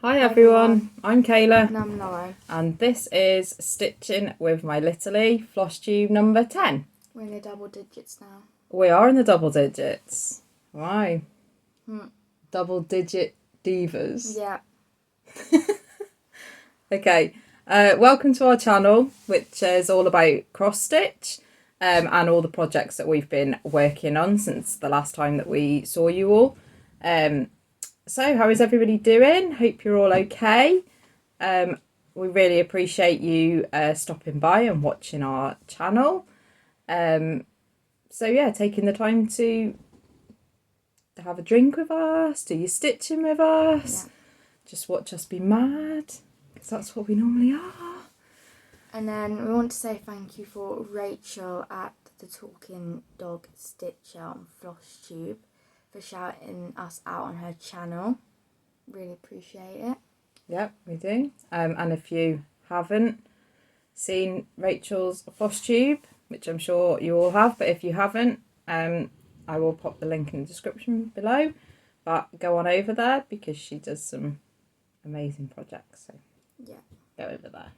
Hi everyone, I'm Kayla And I'm Lauren. and this is Stitching with My Littlie Flosstube number 10. We're in the double digits now. We are in the double digits. Why? Double digit divas. Yeah. Okay, welcome to our channel, which is all about cross stitch and all the projects that we've been working on since the last time that we saw you all. So how is everybody doing? Hope you're all okay. We really appreciate you stopping by and watching our channel. So yeah, taking the time to have a drink with us, do your stitching with us, just watch us be mad, because that's what we normally are. And then we want to say thank you for Rachel at the Talking Dog Stitcher on Flosstube for shouting us out on her channel. Really appreciate it. Yep, we do. And if you haven't seen Rachel's Flosstube, which I'm sure you all have, but if you haven't, I will pop the link in the description below. But go on over there because she does some amazing projects. So yeah, go over there.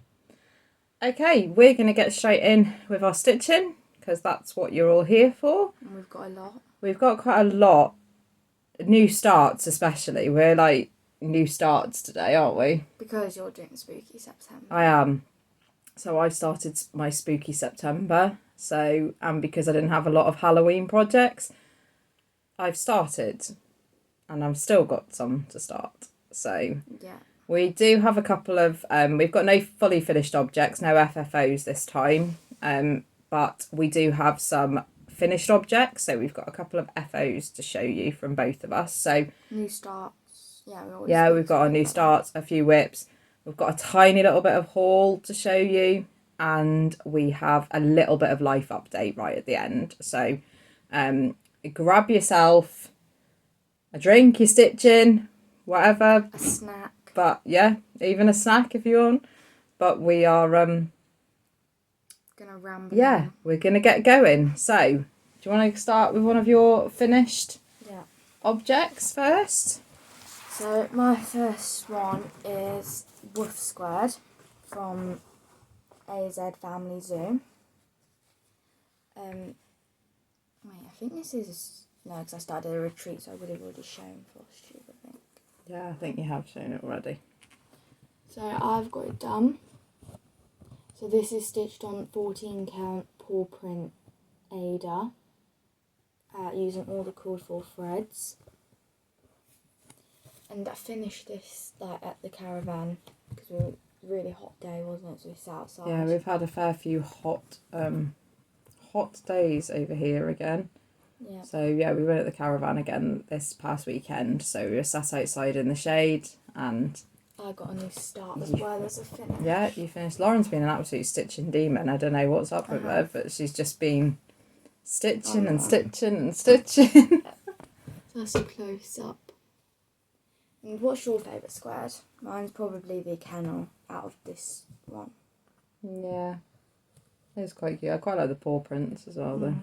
Okay, we're going to get straight in with our stitching because that's what you're all here for. And we've got a lot. We've got quite a lot. New starts especially. We're like new starts today, aren't we? Because you're doing Spooky September. I am. So I started my Spooky September. So, and because I didn't have a lot of Halloween projects, I've started. And I've still got some to start. So yeah, we do have a couple of, we've got no fully finished objects, no FFOs this time. But we do have some finished objects. So we've got a couple of FOs to show you from both of us. So new starts. Yeah, we've got our new starts, a few whips. We've got a tiny little bit of haul to show you. And we have a little bit of life update right at the end. So grab yourself a drink, you're stitching, whatever. A snack. But yeah, even a snack if you want. But we are gonna ramble. Yeah, we're gonna get going. So do you want to start with one of your finished objects first? So my first one is Wolf Squared from azfamilyzoo. Wait, I think this is no, because I started a retreat, so I would have already shown Flosstube, I think. Yeah, I think you have shown it already. So I've got it done. So this is stitched on 14 count paw print Ada, using all the called for threads. And I finished this like at the caravan because it was a really hot day, wasn't it? So we sat outside. Yeah, we've had a fair few hot days over here again. Yeah. So yeah, we went at the caravan again this past weekend. So we were sat outside in the shade and I got a new start as well as a finish. Yeah, you finished. Lauren's been an absolute stitching demon. I don't know what's up with her, but she's just been stitching and stitching and stitching. That's a close up. And what's your favourite squared? Mine's probably the kennel out of this one. Yeah, it's quite cute. I quite like the paw prints as well, though.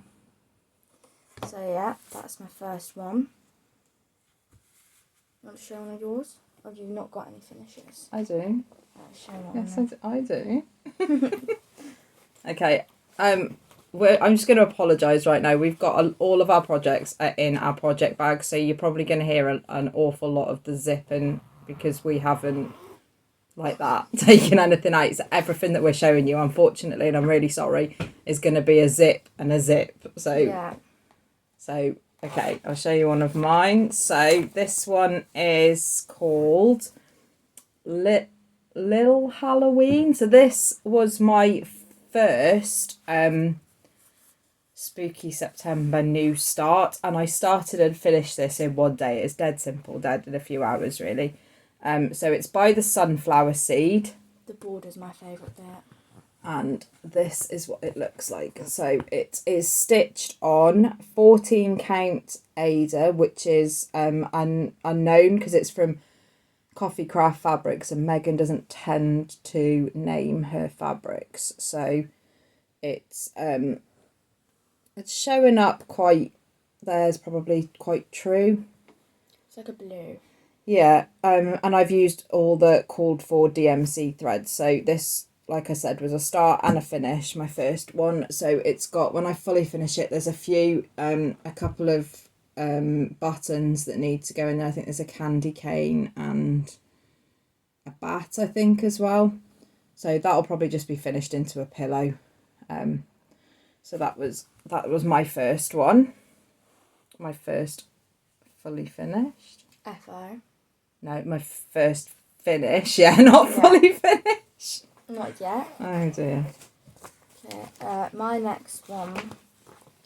So yeah, that's my first one. You want to show one of yours? Or have you not got any finishes? I do. Show one. Yes, I do. Okay. I'm just going to apologise right now. We've got all of our projects are in our project bag, so you're probably going to hear an awful lot of the zipping because we haven't, like that, taken anything out. So everything that we're showing you, unfortunately, and I'm really sorry, is going to be a zip and a zip. So, yeah. So, okay, I'll show you one of mine. So this one is called Lil Halloween. So this was my first Spooky September new start, and I started and finished this in one day. It's dead simple, dead in a few hours really. So it's by the sunflower seed. The border's my favourite bit. And this is what it looks like. So it is stitched on 14 count Ada, which is unknown because it's from Coffee Craft Fabrics, and Megan doesn't tend to name her fabrics. So it's showing up quite, there's probably quite true. It's like a blue. Yeah, and I've used all the called for DMC threads. So this, like I said, was a start and a finish, my first one. So it's got, when I fully finish it, there's a couple of buttons that need to go in there. I think there's a candy cane and a bat, I think, as well. So that'll probably just be finished into a pillow. So that was my first one. My first fully finished. FO. No, my first finish. Yeah, not fully finished. Not yet. Oh dear. Okay. My next one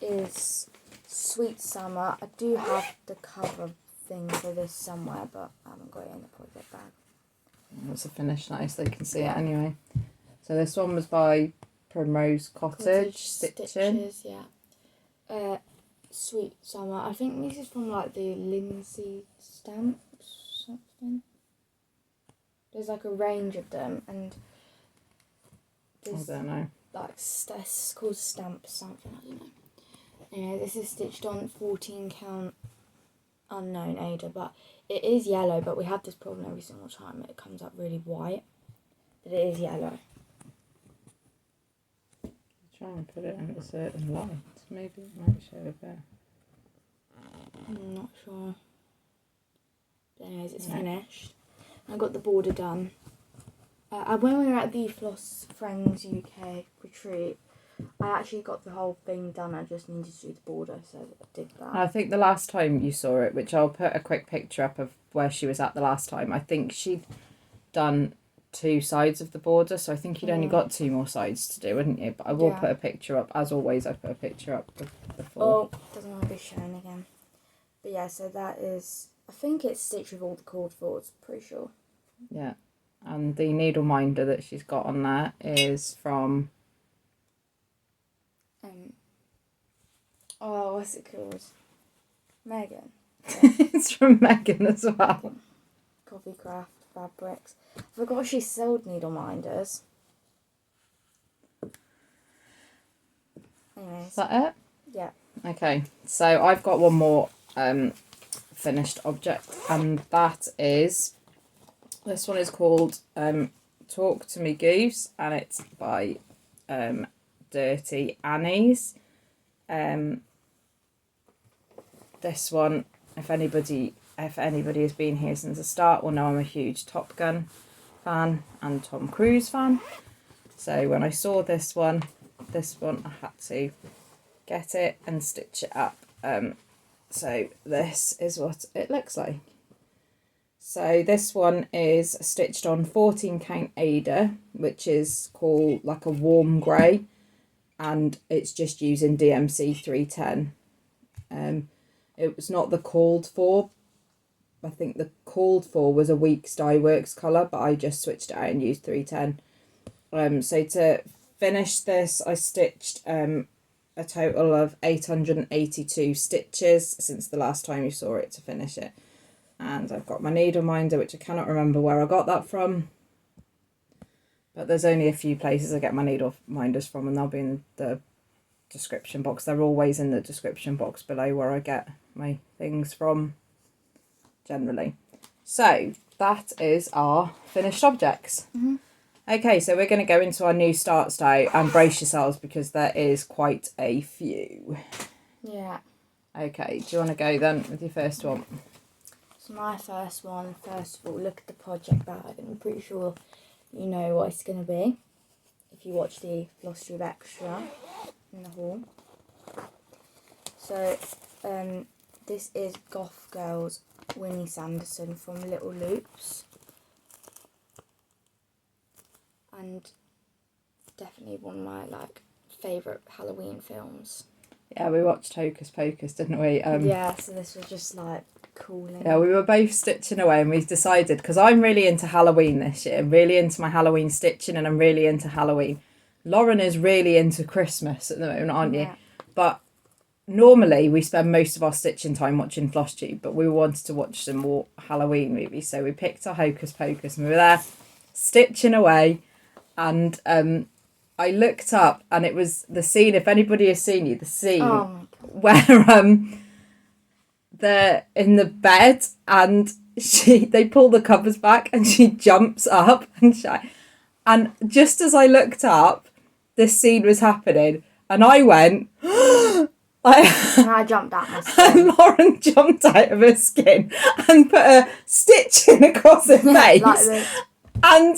is Sweet Summer. I do have the cover thing for this somewhere, but I haven't got it in the project bag. That's a finish, nice. They can see it anyway. So this one was by Primrose Cottage Stitching. Stitches, yeah. Sweet Summer. I think this is from like the Lindsey stamps, something. There's like a range of them, and I don't know. Like it's called stamps something. I don't know. Anyway, this is stitched on 14 count unknown Ada, but it is yellow. But we have this problem every single time. It comes up really white, but it is yellow. Try and put it in a certain light. Maybe it might show a bit. I'm not sure. But anyways, it's finished. I got the border done. When we were at the Floss Friends UK retreat, I actually got the whole thing done. I just needed to do the border, so I did that. I think the last time you saw it, which I'll put a quick picture up of where she was at the last time, I think she'd done 2 sides of the border, so I think you'd only got 2 more sides to do, wouldn't you? But I will put a picture up. As always, I put a picture up before. Oh, doesn't want to be shown again. But yeah, so that is, I think it's stitched with all the called forwards, pretty sure. Yeah, and the needle minder that she's got on there is from... what's it called? Megan. Yeah. It's from Megan as well. Coffee Craft Fabrics. I forgot she sold needle minders. Anyways. Is that it? Yeah. Okay, so I've got one more finished object, and that is, this one is called Talk to Me Goose, and it's by Dirty Annie's. This one, if anybody has been here since the start, will know I'm a huge Top Gun fan and Tom Cruise fan. So when I saw this one I had to get it and stitch it up. So this is what it looks like. So this one is stitched on 14 count Ada, which is called like a warm grey, and it's just using DMC 310. It was not the called for. I think the called for was a Weeks Dye Works colour, but I just switched it out and used 310. So to finish this, I stitched a total of 882 stitches since the last time you saw it to finish it. And I've got my needle minder, which I cannot remember where I got that from. But there's only a few places I get my needle minders from, and they'll be in the description box. They're always in the description box below where I get my things from, generally. So that is our finished objects. Mm-hmm. Okay, so we're going to go into our new start style, and brace yourselves because there is quite a few. Yeah. Okay, do you want to go then with your first one? So my first one, first of all, look at the project bag, and I'm pretty sure you know what it's going to be if you watch the Flosstube extra in the haul. So this is Goth Girl's Winnie Sanderson from Little Loops, and definitely one of my favourite Halloween films. Yeah, we watched Hocus Pocus, didn't we? Yeah, so this was just cool. Yeah, we were both stitching away, and we decided, because I'm really into Halloween this year, really into my Halloween stitching, and I'm really into Halloween. Lauren is really into Christmas at the moment, aren't you? Yeah. But normally we spend most of our stitching time watching Flosstube, but we wanted to watch some more Halloween movies, so we picked our Hocus Pocus, and we were there stitching away, and I looked up, and it was the scene, if anybody has seen the scene where they're in the bed and they pull the covers back and she jumps up and just as I looked up, this scene was happening and I went, And I jumped out my skin. and Lauren jumped out of her skin and put a stitch in across her face. Like this. And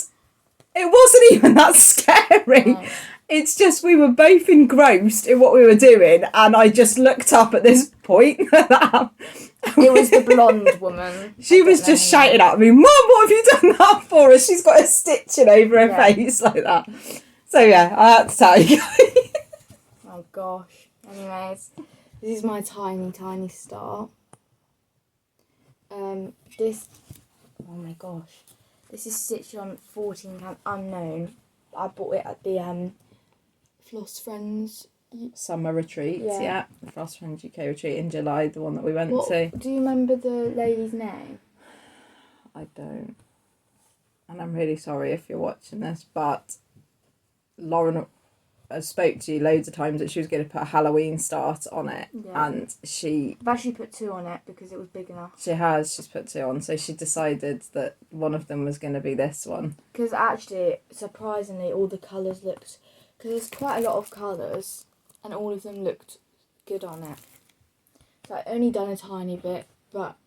it wasn't even that scary. No. It's just we were both engrossed in what we were doing and I just looked up at this point. It was the blonde woman. She was just shouting at me, Mum, what have you done that for? And she's got a stitching over her face like that. So yeah, I had to tell you. Oh gosh. Anyways, this is my tiny star. This, oh my gosh. This is stitched on 14 count unknown. I bought it at the Floss Friends Summer retreat, yeah. The Floss Friends UK retreat in July, the one that we went to. Do you remember the lady's name? I don't. And I'm really sorry if you're watching this, but Lauren spoke to you loads of times that she was going to put a Halloween start on it. Yeah. And I've actually put 2 on it because it was big enough. She's put 2 on. So she decided that one of them was going to be this one. Because actually, surprisingly, all the colours looked... Because there's quite a lot of colours and all of them looked good on it. So I only done a tiny bit, but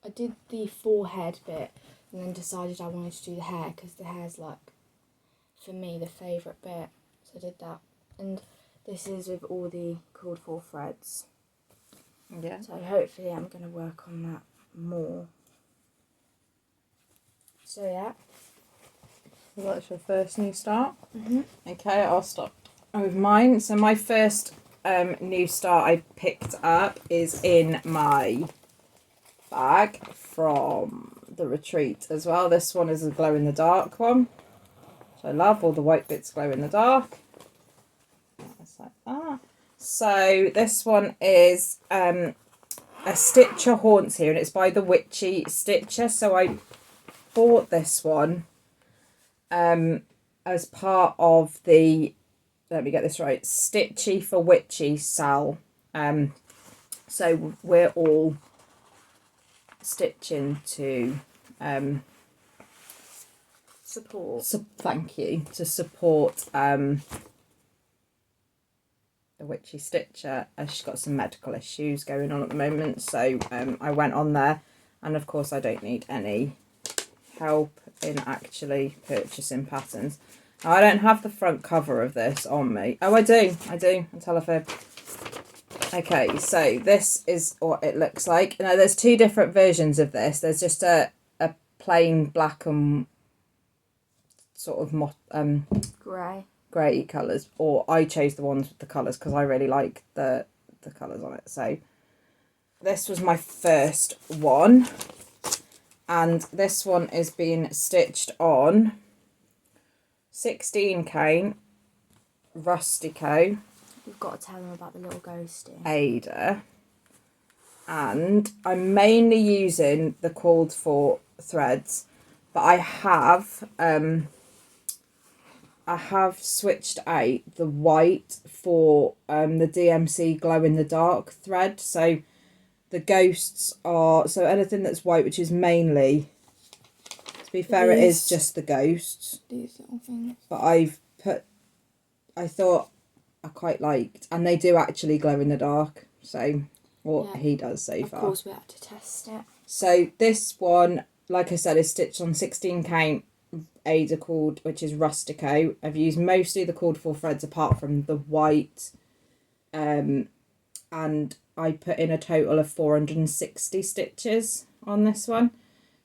I did the forehead bit and then decided I wanted to do the hair because the hair's like, for me, the favourite bit. So I did that. And this is with all the called for threads. Yeah. So hopefully I'm going to work on that more. So yeah. So that's your first new start? Mm-hmm. Okay, I'll start with mine. So my first new start I picked up is in my bag from the retreat as well. This one is a glow-in-the-dark one. So I love all the white bits glow in the dark. Just like that. So this one is a Stitcher Haunts here, and it's by the Witchy Stitcher. So I bought this one as part of the, let me get this right, Stitchy for Witchy sale. So we're all stitching to support. Thank you. To support the Witchy Stitcher, as she's got some medical issues going on at the moment. So I went on there, and of course I don't need any help in actually purchasing patterns. Now, I don't have the front cover of this on me. Oh, I do. I'll tell a fib. Okay, so this is what it looks like. Now, there's 2 different versions of this. There's just a plain black and sort of grey colours, or I chose the ones with the colours because I really like the colours on it. So this was my first one, and this one is being stitched on 16 count Rustico. You've got to tell them about the little ghosty. Ada, and I'm mainly using the called for threads, but I have switched out the white for the DMC glow in the dark thread. So the ghosts are, so anything that's white, which is mainly, to be fair, it is just the ghosts. These little things. But I thought I quite liked, and they do actually glow in the dark. So he does so far. Of course we have to test it. So this one, like I said, is stitched on 16 count Ada cord, which is Rustico. I've used mostly the cord 4 threads apart from the white, and I put in a total of 460 stitches on this one.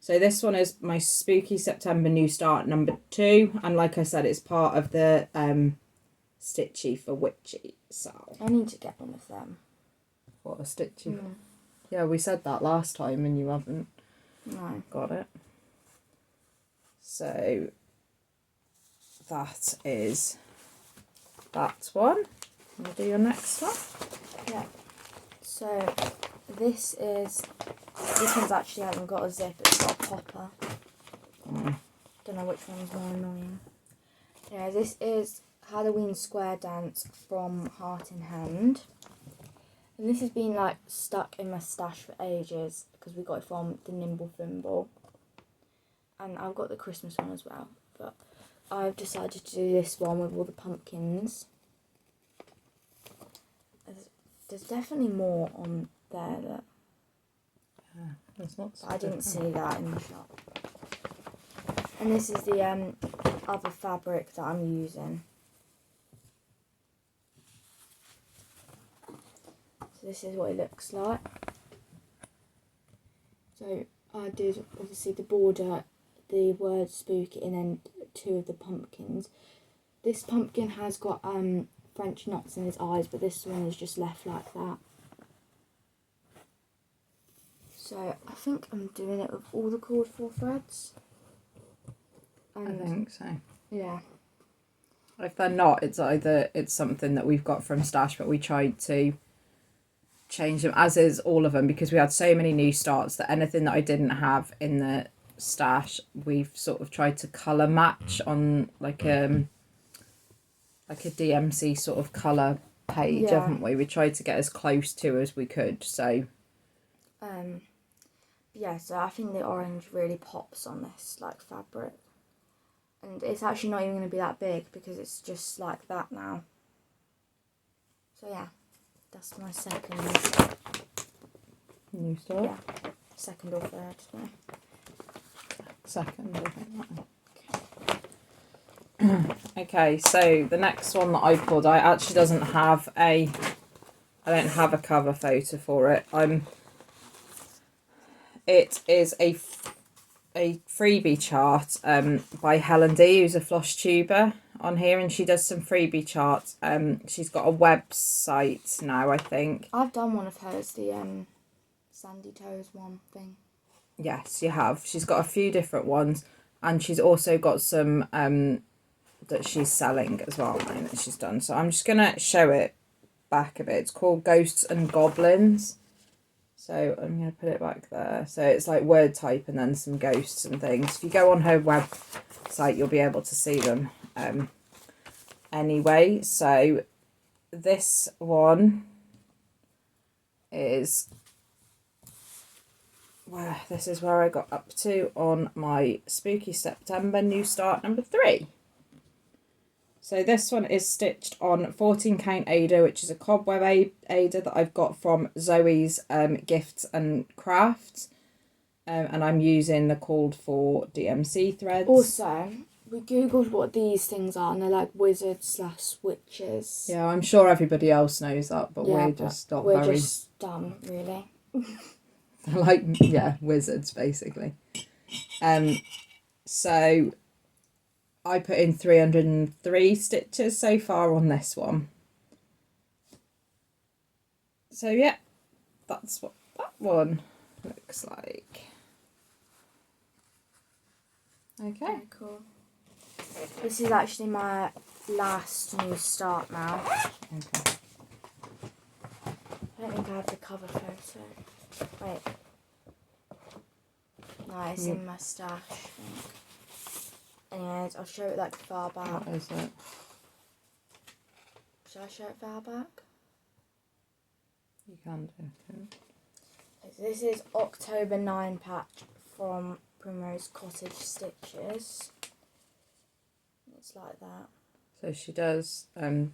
So this one is my Spooky September New Start number 2, and like I said, it's part of the Stitchy for Witchy sale. I need to get one of them. What, a Stitchy? Yeah, we said that last time and you haven't got it. So that is that one. We'll do your next one. Yeah. So this one's actually hasn't got a zip, it's got a popper. Don't know which one's more annoying. Yeah, this is Halloween Square Dance from Heart in Hand. And this has been like stuck in my stash for ages because we got it from the Nimble Thimble. And I've got the Christmas one as well. But I've decided to do this one with all the pumpkins. There's definitely more on there that there's lots. I didn't see that in the shop. And this is the other fabric that I'm using. So this is what it looks like. So I did obviously the border, the word spooky, and then 2 of the pumpkins. This pumpkin has got French knots in his eyes, but this one is just left like that. So I think I'm doing it with all the called for threads. I think so. Yeah. If they're not, it's something that we've got from stash, but we tried to change them, as is all of them, because we had so many new starts that anything that I didn't have in the stash, we've sort of tried to colour match on like a DMC sort of colour page, haven't we? We tried to get as close to as we could, so yeah, so I think the orange really pops on this like fabric. And it's actually not even going to be that big because it's just like that now. So yeah, that's my second. New start? Yeah, second or third. No. Second, I think. Okay, so the next one that I pulled, I actually I don't have a cover photo for it. It is a freebie chart by Helen D, who's a Flosstuber on here, and she does some freebie charts. She's got a website now, I think. I've done one of hers, the Sandy Toes one thing. Yes, you have. She's got a few different ones, and she's also got some that she's selling as well now that she's done. So I'm just gonna show it back a bit. It's called Ghosts and Goblins. So I'm going to put it back there. So it's like word type and then some ghosts and things. If you go on her website, you'll be able to see them. Anyway, so this one is this is where I got up to on my Spooky September new start number 3. So this one is stitched on 14 count Ada, which is a cobweb Ada that I've got from Zoe's Gifts and Crafts. And I'm using the called for DMC threads. Also, we googled what these things are and they're like wizards/witches. Yeah, I'm sure everybody else knows that, but we're just not we're very... just dumb, really. They're like, yeah, wizards, basically. So I put in 303 stitches so far on this one. So yeah, that's what that one looks like. Okay. Very cool. This is actually my last new start now. Okay. I don't think I have the cover photo. Wait. No, it's in my stash, I think. Anyways, I'll show it like far back. What is it? Should I show it far back? You can do. So this is October 9 patch from Primrose Cottage Stitches. It's like that. So she does a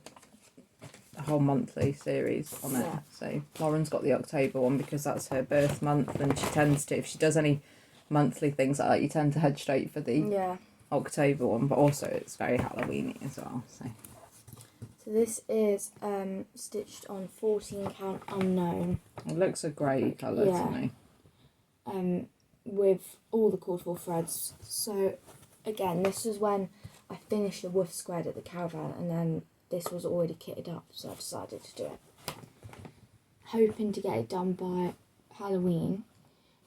whole monthly series on it. Yeah. So Lauren's got the October one because that's her birth month, and she tends to, if she does any monthly things like that, you tend to head straight for the October one, but also it's very Halloweeny as well. So this is stitched on 14 count Unknown. it looks a grey colour to me. With all the called for threads. So again, this was when I finished the woof squared at the caravan, and then this was already kitted up, so I decided to do it. Hoping to get it done by Halloween,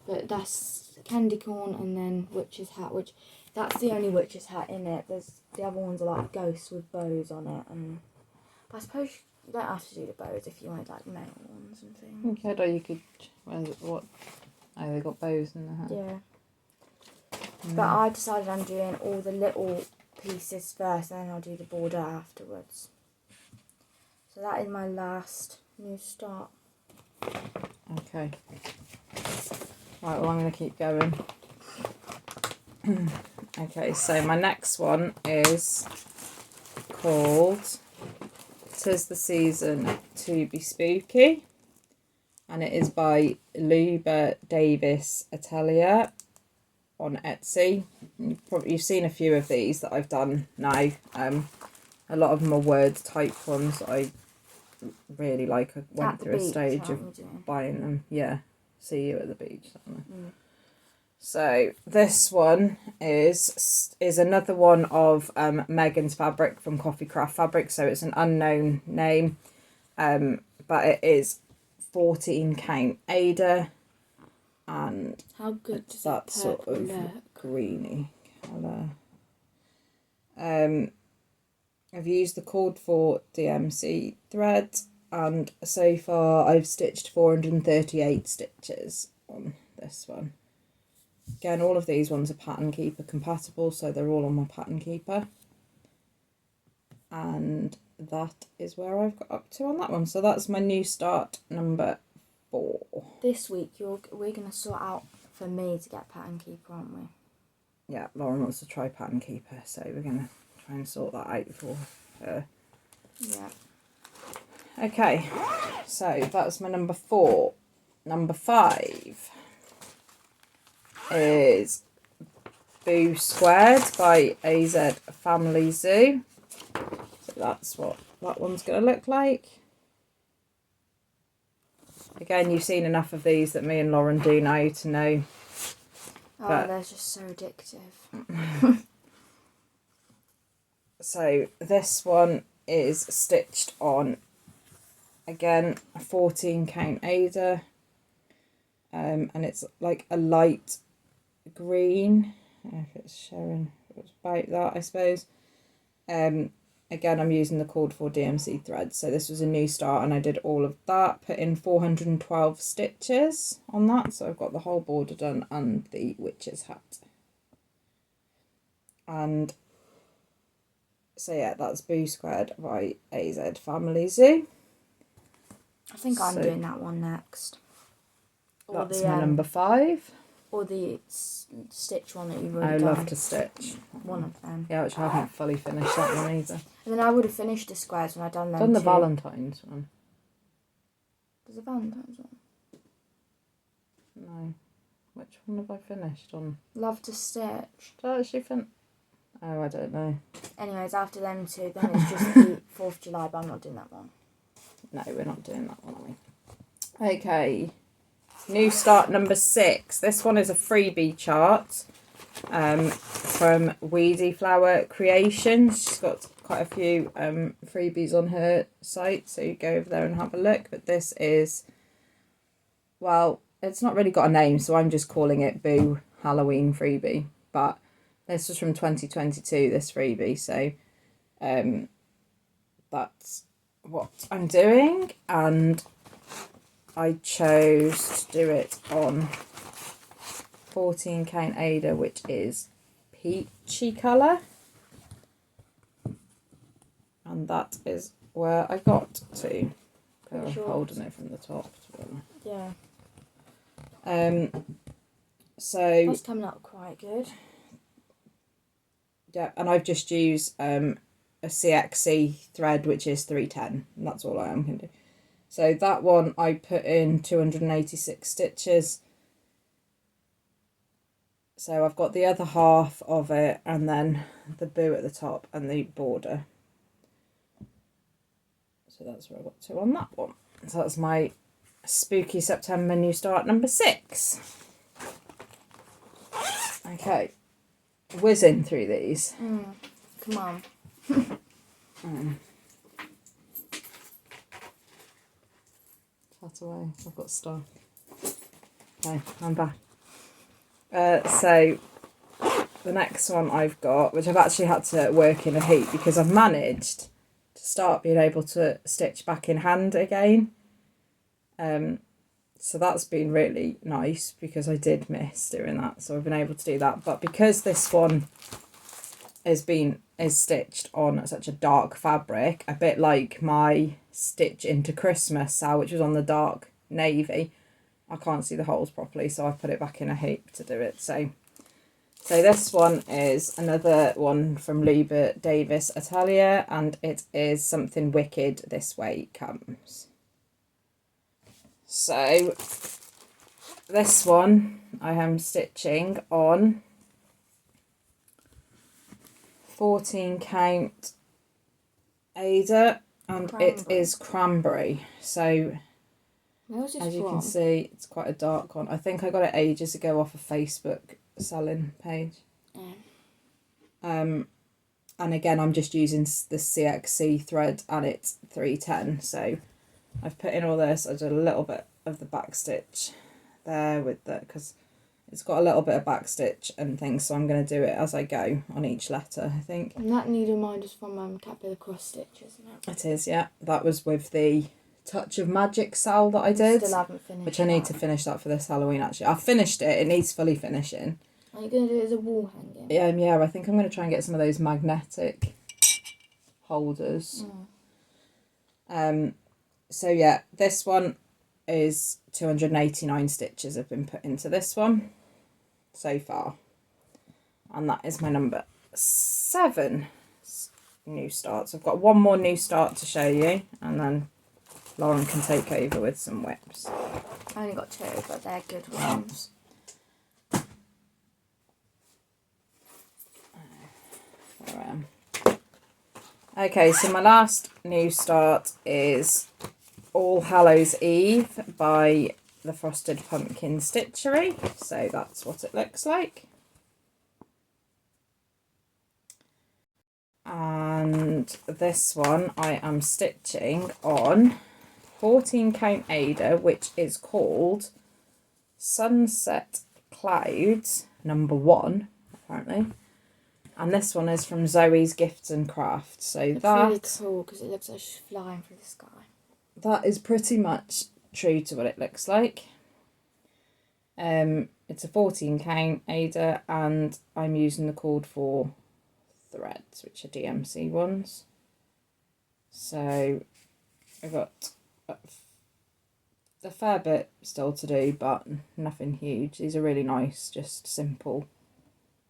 but that's candy corn and then witch's hat, which that's the only witch's hat in it. There's the other ones are like ghosts with bows on it, and but I suppose you don't have to do the bows if you want like metal ones and things. Okay, or you could. What? Oh, they got bows in the hat. Yeah. But I decided I'm doing all the little pieces first, and then I'll do the border afterwards. So that is my last new start. Okay. Right, well, I'm going to keep going. Okay, so my next one is called 'Tis the Season to Be Spooky. And it is by Lubadaviesatelier on Etsy. You've seen a few of these that I've done now. A lot of them are word type ones that I really like. I went through a stage of buying them. Yeah, see you at the beach. So this one is another one of Megan's fabric from Coffee Craft Fabric. So it's an unknown name, but it is 14 count Ada, and how good does that sort of look? Greeny colour. I've used the cord for DMC thread, and so far I've stitched 438 stitches on this one. Again, all of these ones are Pattern Keeper compatible, so they're all on my Pattern Keeper. And that is where I've got up to on that one. So that's my new start number 4. This week we're going to sort out for me to get Pattern Keeper, aren't we? Yeah, Lauren wants to try Pattern Keeper, so we're going to try and sort that out for her. Yeah. Okay, so that's my number 4. Number 5 is Boo Squared by azfamilyzoo. So that's what that one's going to look like. Again, you've seen enough of these that me and Lauren do now to know. Oh, they're just so addictive. So this one is stitched on, again, a 14 count Ada. And it's like a light green. I don't know if it's showing, it's about that, I suppose. Again, I'm using the cord for DMC thread, so this was a new start, and I did all of that, put in 412 stitches on that, so I've got the whole border done and the witch's hat. And so yeah, that's Boo Squared by azfamilyzoo. I think I'm doing that one next. Or that's my number 5. Or the stitch one that you've already done. I love to stitch. One of them. Yeah, which I haven't fully finished that one either. And then I would have finished the squares when I'd done them Done the Valentine's one. There's a Valentine's one? No. Which one have I finished on? Love to Stitch. Did I actually finish? Oh, I don't know. Anyways, after them two, then it's just the 4th of July, but I'm not doing that one. No, we're not doing that one, are we? Okay. New start number 6. This one is a freebie chart from weediflower Creations. She's got quite a few freebies on her site, so you go over there and have a look. But this is, well, it's not really got a name, so I'm just calling it Boo Halloween Freebie. But this was from 2022, this freebie, so that's what I'm doing, and I chose to do it on 14 count Ada, which is peachy colour, and that is where I got to. I'm holding it from the top. Yeah. So that's coming up quite good. Yeah, and I've just used a CXC thread, which is 310, and that's all I am going to do. So that one I put in 286 stitches. So I've got the other half of it, and then the boo at the top and the border. So that's where I got to on that one. So that's my spooky September new start number 6. Okay, whizzing through these. Come on. That away, I've got stuff. Okay, I'm back. So the next one I've got, which I've actually had to work in a heat because I've managed to start being able to stitch back in hand again. So that's been really nice because I did miss doing that, so I've been able to do that. But because this one is stitched on such a dark fabric, a bit like my Stitch into Christmas, which was on the dark navy. I can't see the holes properly, so I've put it back in a hoop to do it. So this one is another one from Lubadaviesatelier, and it is Something Wicked This Way Comes. So this one I am stitching on 14 count Ada, and it is cranberry. So as you can see, it's quite a dark one. I think I got it ages ago off a Facebook selling page. And again, I'm just using the CXC thread, and it's 310. So I've put in all this. I did a little bit of the back stitch there with the, because it's got a little bit of back stitch and things, so I'm going to do it as I go on each letter, I think. And that needle mind is from Caterpillar Cross Stitch, isn't it? It is, yeah. That was with the Touch of Magic sal that I did. Still haven't finished which I need to finish that for this Halloween, actually. I've finished it. It needs fully finishing. Are you going to do it as a wall hanging? Yeah, I think I'm going to try and get some of those magnetic holders. So yeah, this one is 289 stitches have been put into this one so far. And that is my number 7 new starts. I've got one more new start to show you, and then Lauren can take over with some whips. I only got 2, but they're good ones. Okay, so my last new start is All Hallows Eve by the Frosted Pumpkin Stitchery. So that's what it looks like. And this one I am stitching on 14 count Ada, which is called Sunset Clouds number 1, apparently. And this one is from Zoe's Gifts and Crafts. So it's that really cool because it looks like she's flying through the sky. That is pretty much true to what it looks like. It's a 14 count Ada, and I'm using the called for threads, which are DMC ones. So I've got a fair bit still to do, but nothing huge. These are really nice, just simple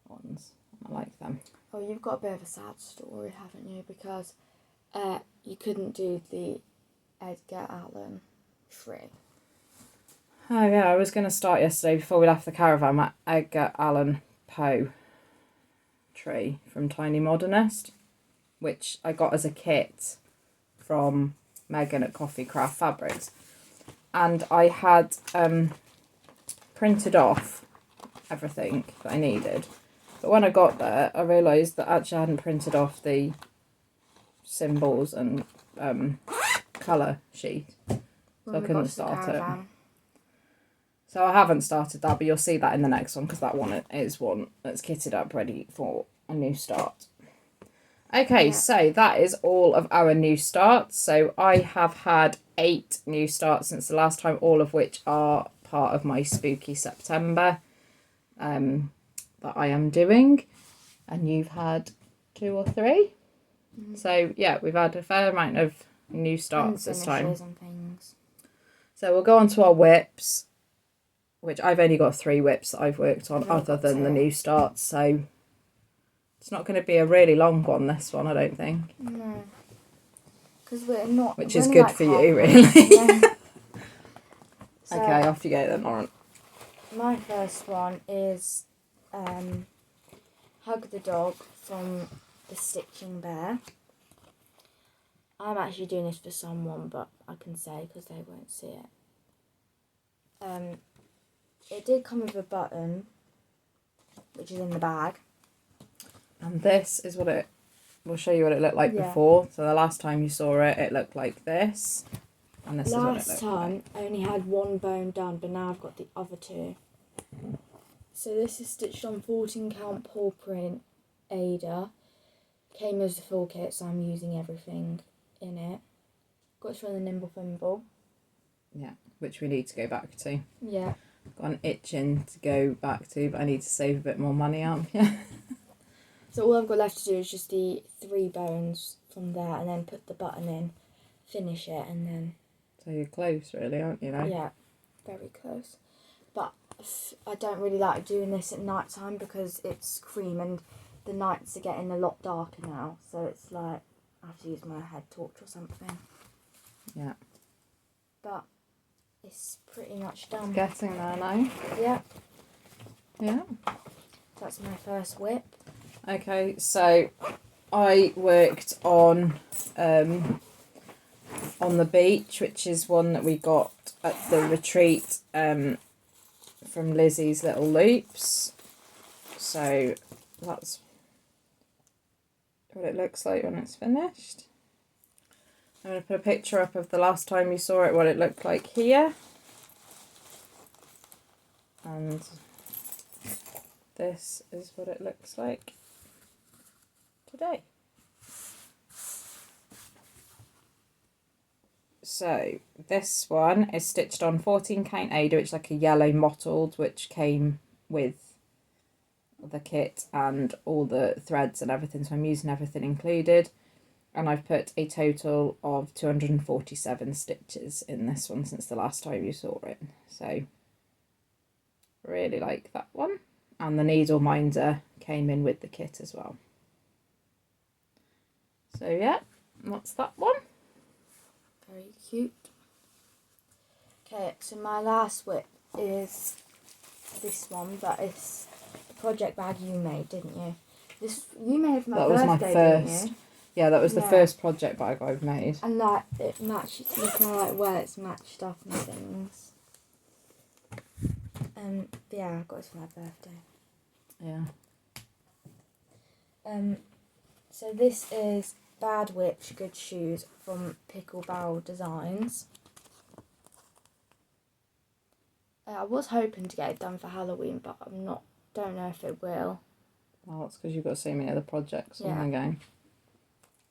ones. I like them. Oh, you've got a bit of a sad story, haven't you? Because you couldn't do the Edgar Allan tree. Oh yeah, I was going to start yesterday before we left the caravan, my Edgar Allan Poe tree from Tiny Modernist, which I got as a kit from Megan at Coffee Craft Fabrics. And I had printed off everything that I needed. But when I got there, I realised that actually I hadn't printed off the symbols and colour sheet. So I couldn't start it. So I haven't started that, but you'll see that in the next one, because that one is one that's kitted up ready for a new start. Okay, so that is all of our new starts. So I have had 8 new starts since the last time, all of which are part of my Spooky September that I am doing. And you've had 2 or 3. So yeah, we've had a fair amount of new starts this time. And things. So we'll go on to our whips, which I've only got 3 whips that I've worked on other than the new starts. So it's not going to be a really long one, this one, I don't think. No. Because we're not... Which is good for you, really. Yeah. So, okay, off you go then, Lauren. My first one is Hug the Dog from the Stitching Bear. I'm actually doing this for someone, but I can say because they won't see it. It did come with a button, which is in the bag. And this is what it... We'll show you what it looked like before. So the last time you saw it, it looked like this. And this is what it looked Last time, I only had 1 bone done, but now I've got the other 2. So this is stitched on 14 count paw print Ada. Came as a full kit, so I'm using everything in it. Got this from the Nimble Thimble. Yeah, which we need to go back to. Yeah. Got an itching to go back to, but I need to save a bit more money up. Yeah. So all I've got left to do is just the 3 bones from there, and then put the button in, finish it, and then... So you're close, really, aren't you? Now? Yeah, very close. But I don't really like doing this at night time because it's cream and the nights are getting a lot darker now. So it's like I have to use my head torch or something. Yeah. But it's pretty much done. It's getting there now. Yeah. Yeah. That's my first whip. Okay, so I worked on the beach, which is one that we got at the retreat from Lizzie's Little Loops. So that's what it looks like when it's finished. I'm going to put a picture up of the last time you saw it, what it looked like here. And this is what it looks like today. So this one is stitched on 14 count Ada, which is like a yellow mottled, which came with the kit and all the threads and everything, so I'm using everything included. And I've put a total of 247 stitches in this one since the last time you saw it. So really like that one. And the needle minder came in with the kit as well. So yeah, that's that one. Very cute. Okay, so my last whip is this one, but it's the project bag you made, didn't you? This you made for my birthday, my first. Didn't you? Yeah, that was the first project bag I've made. And like it matches, you can like where it's matched up and things. Yeah, I got it for my birthday. Yeah. So this is Bad Witch Good Shoes from Pickle Barrel Designs. I was hoping to get it done for Halloween, but don't know if it will. Well, that's because you've got so many other projects on the go.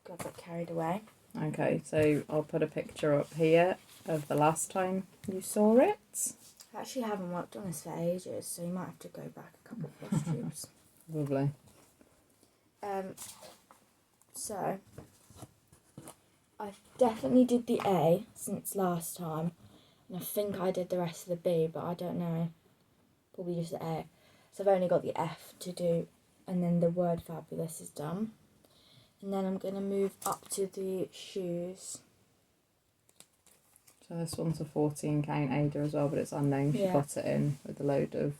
Got a bit carried away. Okay, so I'll put a picture up here of the last time you saw it. I actually haven't worked on this for ages, so you might have to go back a couple of Flosstubers. Lovely. So I definitely did the A since last time, and I think I did the rest of the B, but I don't know. Probably just the A. So I've only got the F to do, and then the word fabulous is done. And then I'm going to move up to the shoes. So this one's a 14 count Ada as well, but it's unknown. She got it in with a load of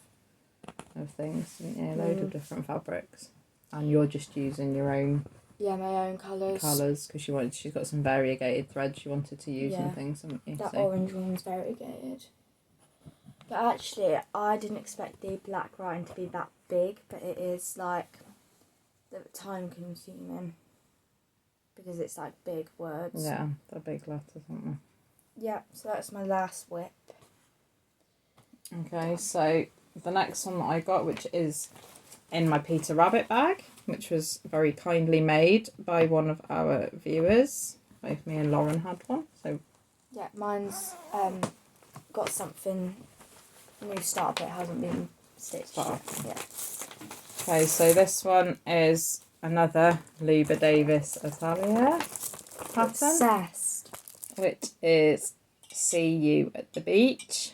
things, didn't you? A load of different fabrics. And you're just using your own... Yeah, my own colours. Colours, because she's got some variegated threads she wanted to use and things, haven't you? That orange one's variegated. But actually, I didn't expect the black writing to be that big, but it is like time consuming. Because it's like big words. Yeah, they're big letters, aren't they? Yeah, so that's my last whip. Okay, so the next one that I got, which is in my Peter Rabbit bag, which was very kindly made by one of our viewers. Both me and Lauren had one. So yeah, mine's got something new start, but it hasn't been stitched yet. Okay, so this one is another Lubadaviesatelier pattern. Obsessed. Which is See You at the Beach.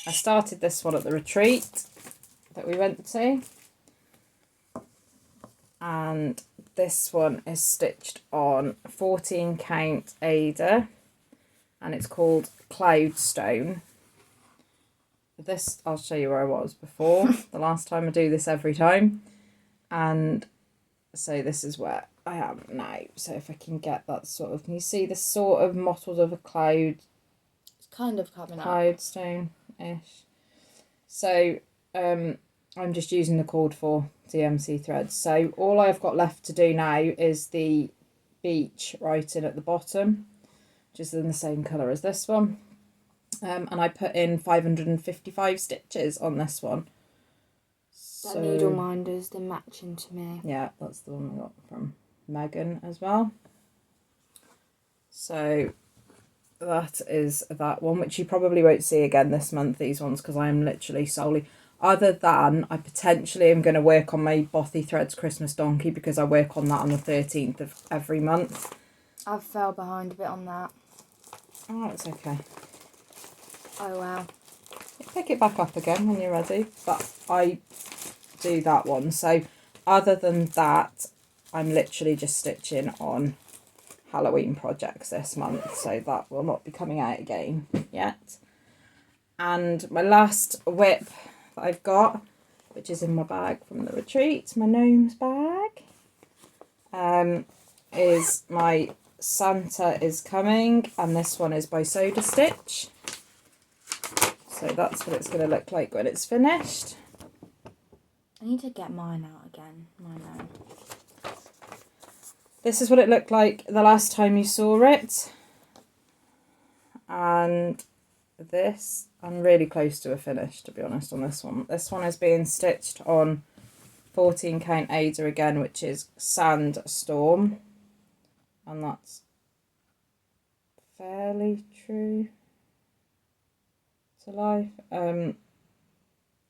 I started this one at the retreat that we went to. And this one is stitched on 14 count Ada. And it's called Cloudstone. This, I'll show you where I was before. The last time I do this every time. And so this is where I am now. So if I can get that sort of... Can you see the sort of mottled of a cloud? It's kind of coming up. Cloudstone-ish. So I'm just using the called for DMC threads. So all I've got left to do now is the beach writing at the bottom, which is in the same colour as this one. And I put in 555 stitches on this one. That needle minder's the matching to me. Yeah, that's the one I got from Megan as well. So that is that one, which you probably won't see again this month, these ones, because I am literally solely... Other than I potentially am going to work on my Bothy Threads Christmas Donkey, because I work on that on the 13th of every month. I've fell behind a bit on that. Oh, it's okay. Oh wow. Pick it back up again when you're ready. But I do that one. So other than that, I'm literally just stitching on Halloween projects this month. So that will not be coming out again yet. And my last whip that I've got, which is in my bag from the retreat, my gnome's bag, is my Santa is Coming, and this one is by Soda Stitch. So that's what it's going to look like when it's finished. I need to get mine out again. Mine out. This is what it looked like the last time you saw it. And this, I'm really close to a finish, to be honest, on this one. This one is being stitched on 14 count Ada again, which is Sandstorm. And that's fairly true to life. I'm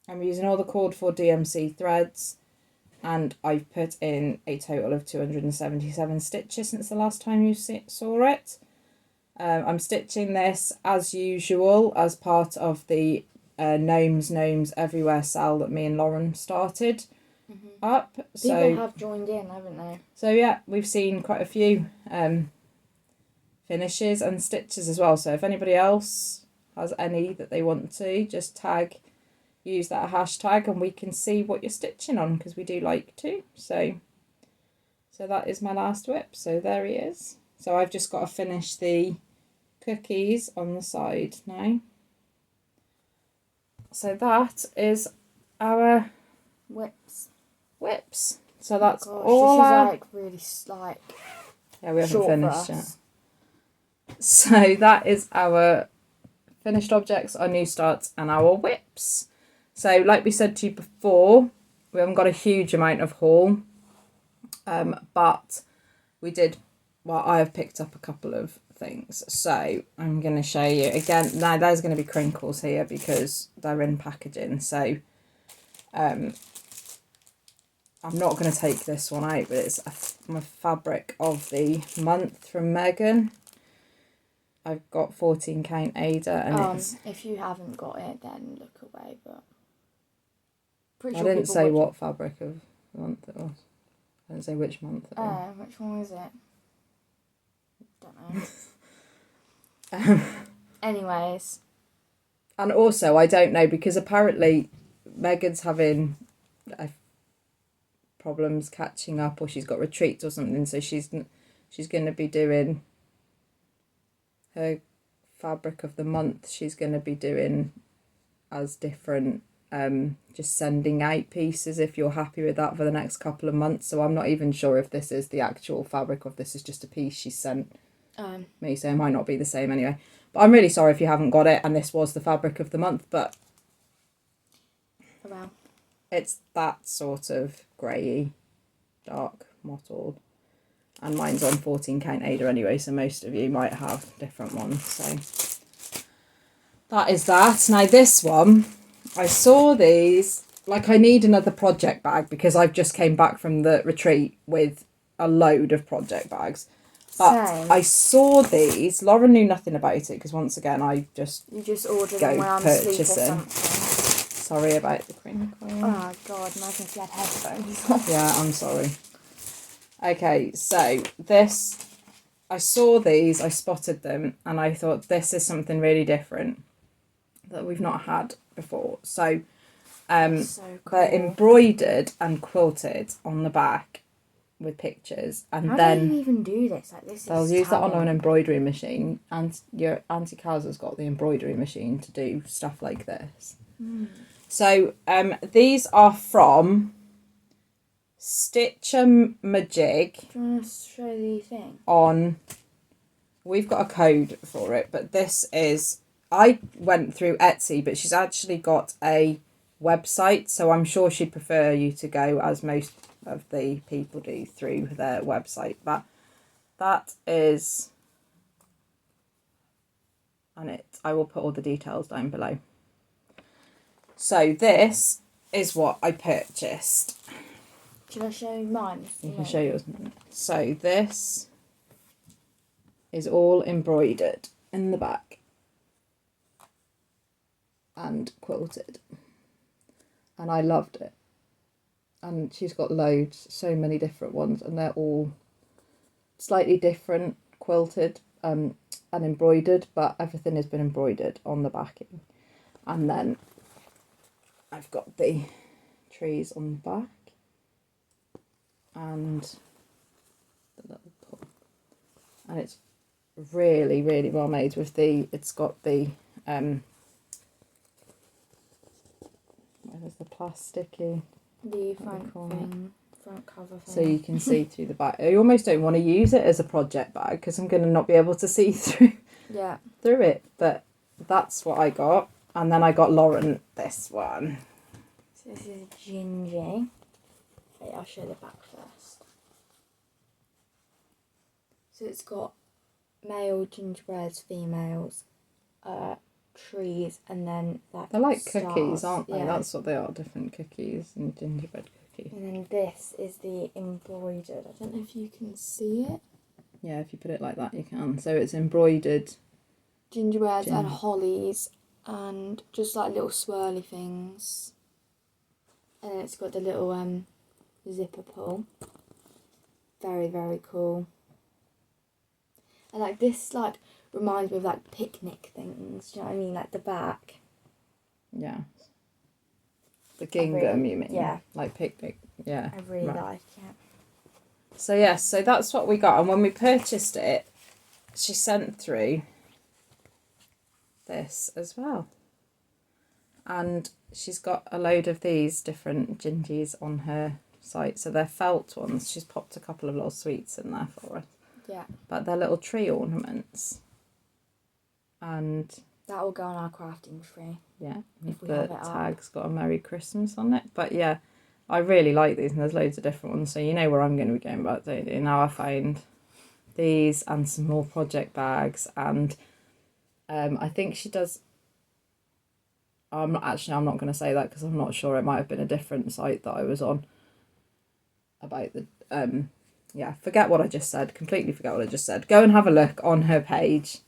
using all the called for DMC threads, and I've put in a total of 277 stitches since the last time you saw it. I'm stitching this as usual as part of the Gnomes Everywhere sale that me and Lauren started up. People have joined in, haven't they? So yeah, we've seen quite a few finishes and stitches as well. So if anybody else has any that they want to, just use that hashtag and we can see what you're stitching on, because we do like to. So that is my last whip. So there he is. So I've just got to finish the cookies on the side now. So that is our Whips. So that's all. This is like really like. Yeah, we haven't finished yet. So that is our finished objects, our new starts, and our whips. So like we said to you before, we haven't got a huge amount of haul, but we did. Well, I have picked up a couple of things, so I'm going to show you again. Now there's going to be crinkles here because they're in packaging, so I'm not going to take this one out, but it's my fabric of the month from Megan. I've got 14 count Ada, and if you haven't got it, then look away. But I didn't say what fabric of the month it was. I didn't say which month it was. Which one was it? Don't know. Anyways. And also, I don't know, because apparently Megan's having problems catching up, or she's got retreats or something, so she's going to be doing her fabric of the month. She's going to be doing as different, just sending out pieces if you're happy with that for the next couple of months. So I'm not even sure if this is the actual fabric of this is just a piece she sent me, so it might not be the same anyway. But I'm really sorry if you haven't got it and this was the fabric of the month, but wow, it's that sort of greyy, dark mottled, and mine's on 14 count Ada anyway, so most of you might have different ones. So that is that. Now this one, I saw these, like I need another project bag because I've just came back from the retreat with a load of project bags. But same. I saw these. Lauren knew nothing about it because once again you just ordered them when I'm asleep or something. Sorry about the crinkle. Oh god, imagine if you had headphones on. Yeah, I'm sorry. Okay, so this, I saw these, I spotted them, and I thought this is something really different that we've not had before. So, So cool. they're embroidered and quilted on the back with pictures, and How then do you even do this? Like this they'll is use that on talent. an embroidery machine, and your Auntie Kaz has got the embroidery machine to do stuff like this. So these are from Stitch-a-Majig. Do you want to show the thing? We've got a code for it, but this is, I went through Etsy, but she's actually got a website, so I'm sure she'd prefer you to go, as most of the people do, through their website. But that is, and I will put all the details down below. So this is what I purchased. Should I show you mine? You can show yours. So this is all embroidered. in the back and quilted, and I loved it. And she's got loads, so many different ones, and they're all slightly different, quilted and embroidered, but everything has been embroidered on the backing. And then I've got the trees on the back and the little pull, and it's really, really well made with it's got the where's the plasticky, the front cover thing. so you can see through the back. I almost don't want to use it as a project bag because I'm going to not be able to see through it, but that's what I got. And then I got Lauren this one. So this is Gingy. Wait, I'll show the back first. So it's got male gingerbreads, females, trees, and then like they're like stars. cookies, aren't they? Yeah. That's what they are, different cookies and gingerbread cookies. And then this is the embroidered. I don't know if you can see it. Yeah, if you put it like that you can. So it's embroidered Gingerbreads and hollies and just like little swirly things. And then it's got the little zipper pull. Very, very cool. And like this like reminds me of like picnic things, do you know what I mean? Like the back. Yeah. The gingham, you mean? Yeah. Like picnic, yeah. I really like it. So yes, so that's what we got. And when we purchased it, she sent through this as well. And she's got a load of these different gingies on her site. So they're felt ones. She's popped a couple of little sweets in there for us. Yeah. But they're little tree ornaments. And that will go on our crafting tree. yeah, if we the have it tag's got a Merry Christmas on it. But yeah, I really like these, and there's loads of different ones. So you know where I'm going to be going back, don't you? Now I found these and some more project bags, and I think she does. I'm not going to say that because I'm not sure. It might have been a different site that I was on about the yeah, forget what I just said. Completely forget what I just said. Go and have a look on her page,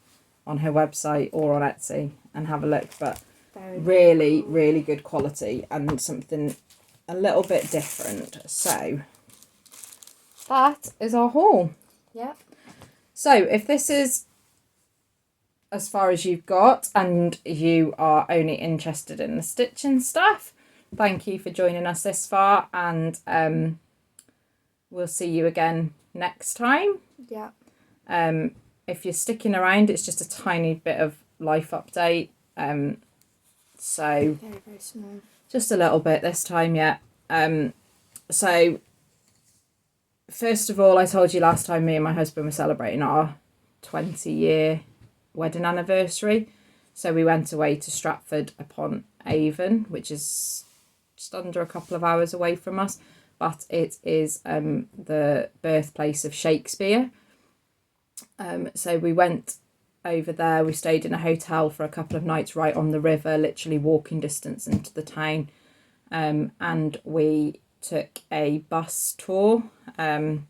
on her website or on Etsy, and have a look. But really, really good quality and something a little bit different. So that is our haul. Yep. So if this is as far as you've got and you are only interested in the stitching stuff, thank you for joining us this far, and we'll see you again next time. Yeah. If you're sticking around, it's just a tiny bit of life update. So very, very small. Just a little bit this time, yeah. So first of all, I told you last time me and my husband were celebrating our 20-year wedding anniversary. So we went away to Stratford upon Avon, which is just under a couple of hours away from us. But it is the birthplace of Shakespeare. So we went over there. We stayed in a hotel for a couple of nights right on the river, literally walking distance into the town. And we took a bus tour to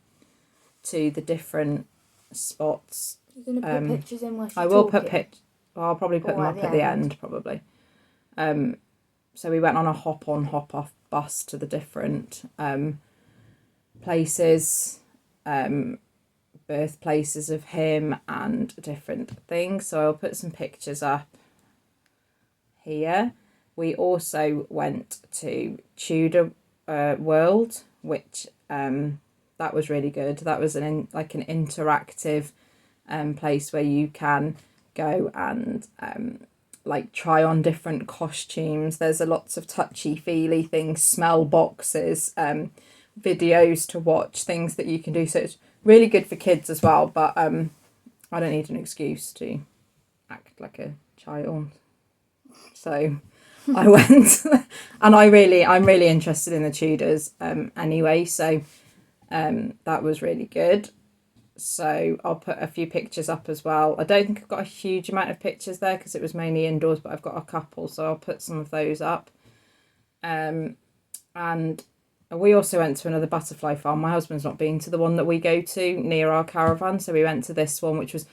the different spots. You're going to put pictures in while I will put I'll probably put them up at the end, probably. So we went on a hop-on, hop-off bus to the different places, birthplaces of him and different things. So I'll put some pictures up here. We also went to Tudor World, which that was really good. That was an interactive place where you can go and like try on different costumes. There's lots of touchy-feely things, smell boxes, videos to watch, things that you can do. So it's really good for kids as well, but I don't need an excuse to act like a child. So I went and I'm really interested in the Tudors anyway, so that was really good. So I'll put a few pictures up as well. I don't think I've got a huge amount of pictures there because it was mainly indoors, but I've got a couple, so I'll put some of those up. And we also went to another butterfly farm. My husband's not been to the one that we go to near our caravan, so we went to this one, which was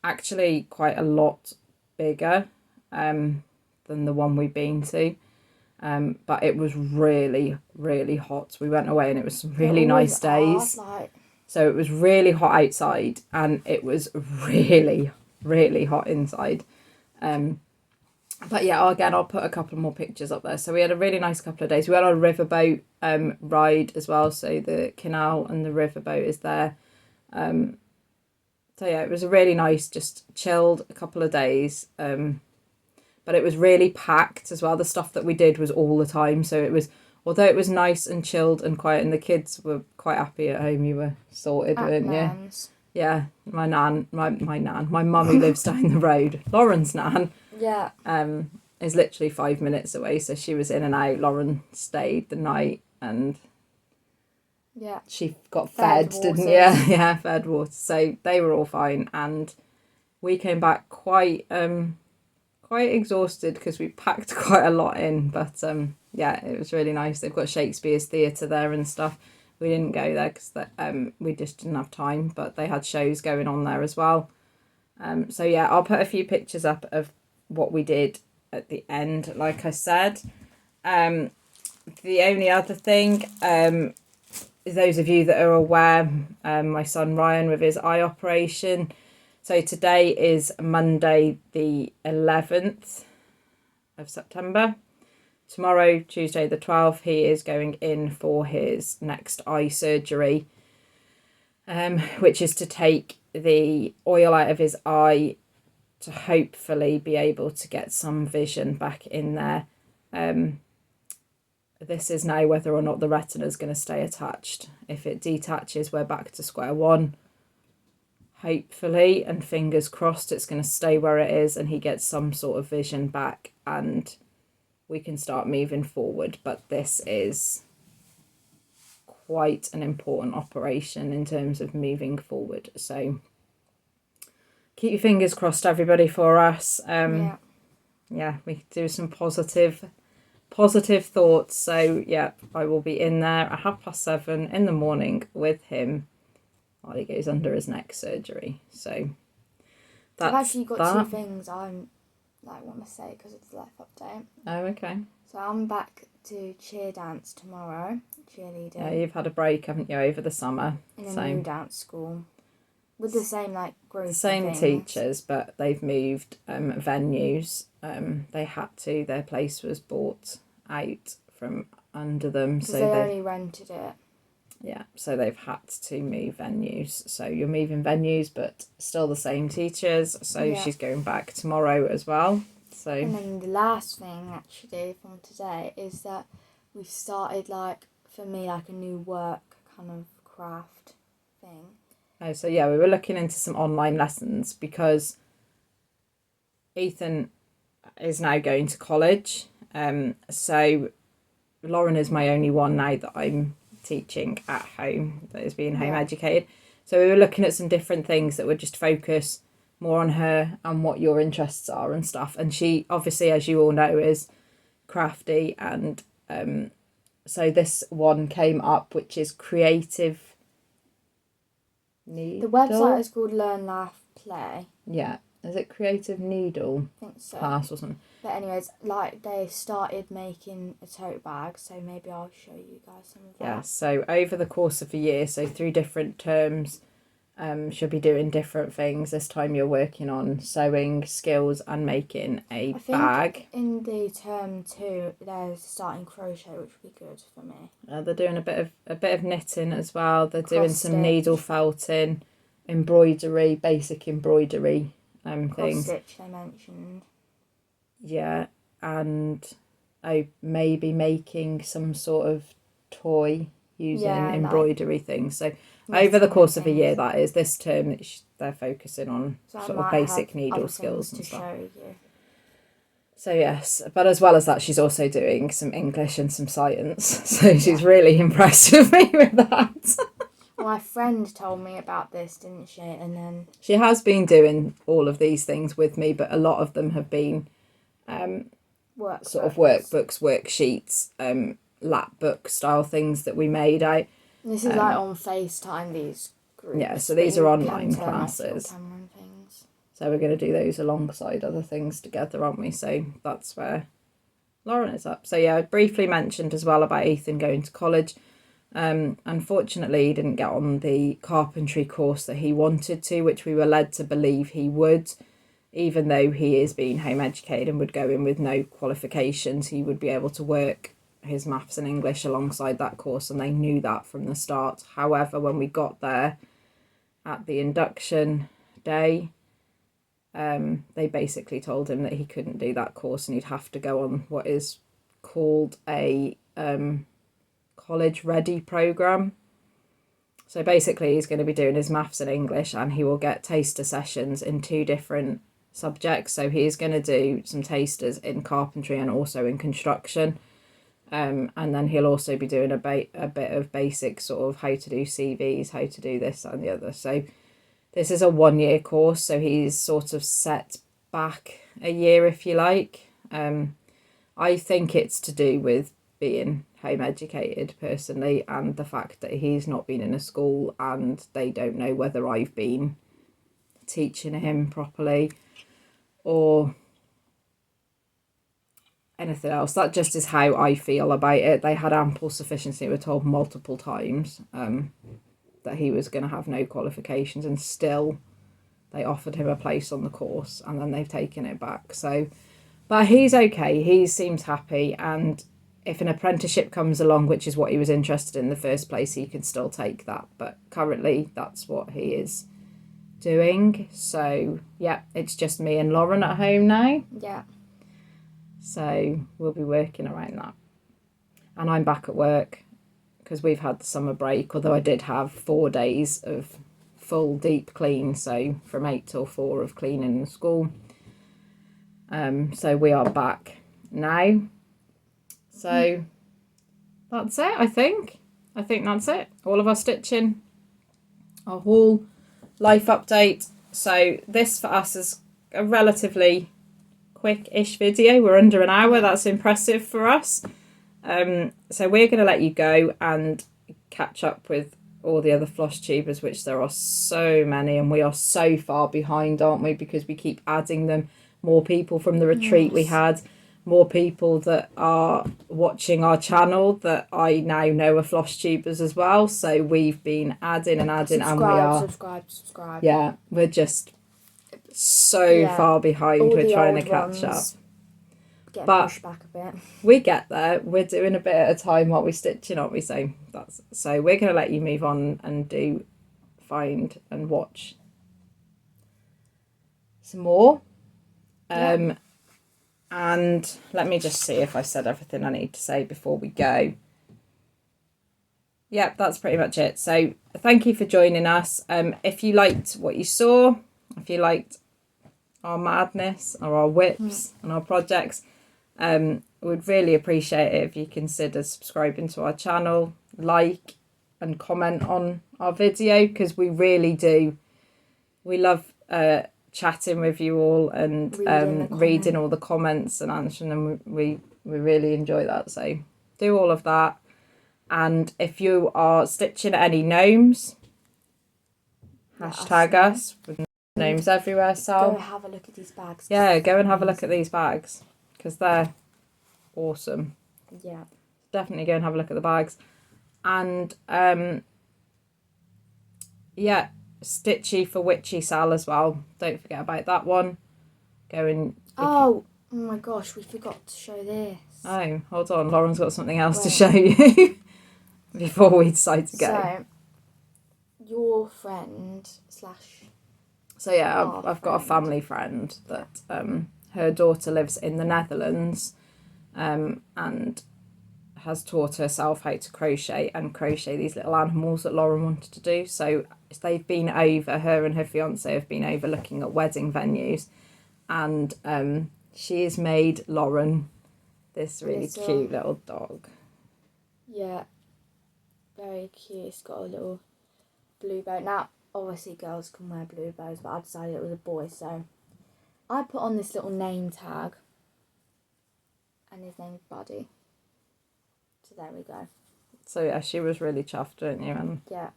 actually quite a lot bigger than the one we've been to. But it was really, really hot. We went away and it was some really nice days. So it was really hot outside and it was really, really hot inside. But yeah, again, I'll put a couple more pictures up there. So we had a really nice couple of days. We went on a riverboat ride as well. So the canal and the riverboat is there. So yeah, it was a really nice, just chilled a couple of days. But it was really packed as well. The stuff that we did was all the time. So it was, although it was nice and chilled and quiet and the kids were quite happy at home, you were sorted, weren't you? Yeah, my nan, my mum who lives down the road, Lauren's nan, is literally 5 minutes away. So she was in and out. Lauren stayed the night and she got fed, didn't you? Yeah, fed water. So they were all fine. And we came back quite exhausted because we packed quite a lot in, but yeah, it was really nice. They've got Shakespeare's theatre there and stuff. We didn't go there because we just didn't have time, but they had shows going on there as well. So yeah, I'll put a few pictures up of what we did at the end, like I said. The only other thing, those of you that are aware, my son Ryan with his eye operation. So today is Monday the 11th of September. Tomorrow, Tuesday the 12th, he is going in for his next eye surgery, which is to take the oil out of his eye to hopefully be able to get some vision back in there. This is now whether or not the retina is going to stay attached. If it detaches, we're back to square one. Hopefully, and fingers crossed, it's going to stay where it is and he gets some sort of vision back and we can start moving forward. But this is quite an important operation in terms of moving forward. So keep your fingers crossed, everybody, for us. Yeah, we do some positive thoughts. So yeah, I will be in there at 7:30 in the morning with him while he goes under his neck surgery. So that's I've actually got two things I want to say because it's the life update. Oh, okay. So I'm back to cheer dance tomorrow, cheerleading. Yeah, you've had a break, haven't you, over the summer? In a new dance school. With the same group. Same teachers, but they've moved venues. They had to. Their place was bought out from under them. Because they only rented it. Yeah, so they've had to move venues. So you're moving venues, but still the same teachers. So she's going back tomorrow as well. So. And then the last thing, actually, from today is that we've started, for me, a new work kind of craft thing. Oh, so yeah, we were looking into some online lessons because Ethan is now going to college. So Lauren is my only one now that I'm teaching at home that is being home educated. So we were looking at some different things that would just focus more on her and what your interests are and stuff. And she obviously, as you all know, is crafty, and so this one came up, which is creative needle. The website is called Learn, Laugh, Play. Yeah. Is it Creative Needle? I think so. Class or something. But anyways, they started making a tote bag, so maybe I'll show you guys some of that. Yeah, so over the course of a year, so through different terms, she'll be doing different things. This time you're working on sewing skills and making a bag. In the term 2, they're starting crochet, which would be good for me. They're doing a bit of knitting as well. They're doing some needle felting, embroidery, basic embroidery. Things. Stitch they mentioned. Yeah, and maybe making some sort of toy using embroidery things. So over the course of a year, that is this term, they're focusing on sort of basic needle skills and stuff. Show you. So yes, but as well as that, she's also doing some English and some science. So she's really impressed with me with that. My friend told me about this, didn't she? And then she has been doing all of these things with me, but a lot of them have been sort of workbooks, worksheets, lap book style things that we made out. This is on FaceTime, these groups. Yeah, so these are online classes. Camera and things. So we're going to do those alongside other things together, aren't we? So that's where Lauren is up. So yeah, I briefly mentioned as well about Ethan going to college. Unfortunately, he didn't get on the carpentry course that he wanted to, which we were led to believe he would. Even though he is being home educated and would go in with no qualifications, he would be able to work his maths and English alongside that course, and they knew that from the start. However, when we got there at the induction day, they basically told him that he couldn't do that course and he'd have to go on what is called a college ready program. So basically he's going to be doing his maths and English, and he will get taster sessions in 2 different subjects. So he's going to do some tasters in carpentry and also in construction, and then he'll also be doing a bit of basic sort of how to do CVs, how to do this and the other. So this is a 1-year course, so he's sort of set back a year, if you like. I think it's to do with being home educated personally, and the fact that he's not been in a school and they don't know whether I've been teaching him properly or anything else. That just is how I feel about it. They had ample sufficiency. We were told multiple times that he was going to have no qualifications, and still they offered him a place on the course, and then they've taken it back. So, but he's okay. He seems happy, and if an apprenticeship comes along, which is what he was interested in the first place, he can still take that. But currently that's what he is doing. So yeah, it's just me and Lauren at home now. Yeah. So we'll be working around that. And I'm back at work because we've had the summer break, although I did have 4 days of full deep clean, so from 8 till 4 of cleaning the school. So we are back now. So that's it, I think. I think that's it. All of our stitching, our haul, life update. So this for us is a relatively quick-ish video. We're under an hour. That's impressive for us. So we're going to let you go and catch up with all the other Flosstubers, which there are so many, and we are so far behind, aren't we? Because we keep adding them. More people from the retreat we had, more people that are watching our channel that I now know are Flosstubers as well. So we've been adding and adding, and we are subscribe. Yeah, we're just so far behind. All we're the trying to old catch up. ones get But pushed back a bit. We get there. We're doing a bit at a time while we're stitching, aren't we? So we're going to let you move on and find and watch some more. And let me just see if I said everything I need to say before we go. Yep, that's pretty much it. So thank you for joining us. If you liked what you saw, if you liked our madness or our whips and our projects, we'd really appreciate it if you consider subscribing to our channel, like and comment on our video, because we really do. We love chatting with you all and reading all the comments and answering them. We really enjoy that. So do all of that. And if you are stitching any gnomes, hashtag us with gnomes everywhere. So go have a look at these bags. Yeah, go and have a look at these bags because they're awesome. Yeah, definitely go and have a look at the bags. And yeah, Stitchy for Witchy Sal as well. Don't forget about that one. Go and oh my gosh, we forgot to show this. Oh, hold on, Lauren's got something else to show you before we decide to go. So your friend / So yeah, I've got a family friend that her daughter lives in the Netherlands, and has taught herself how to crochet these little animals that Lauren wanted to do. So they've been over, her and her fiance have been over looking at wedding venues, and she has made Lauren this really cute little dog. Yeah, very cute. It's got a little blue bow. Now, obviously girls can wear blue bows, but I decided it was a boy, so I put on this little name tag, and his name's Buddy. So there we go. So yeah, she was really chuffed, weren't you? And yeah,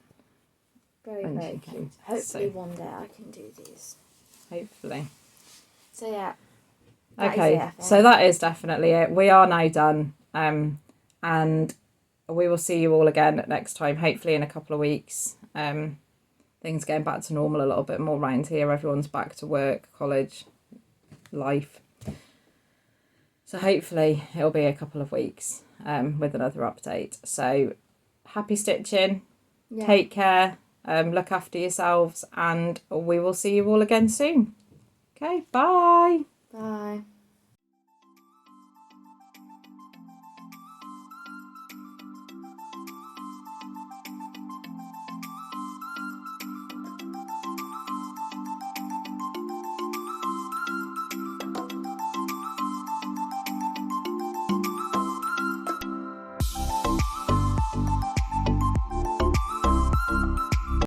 very cute. Hopefully one day I can do these. hopefully. So yeah. That is Okay, it, I think. so that is definitely it. We are now done. And we will see you all again next time, hopefully in a couple of weeks. Things getting back to normal a little bit more around here. Everyone's back to work, college, life. So hopefully it'll be a couple of weeks with another update. So happy stitching. Yeah. Take care. Look after yourselves, and we will see you all again soon. Okay, bye. Bye.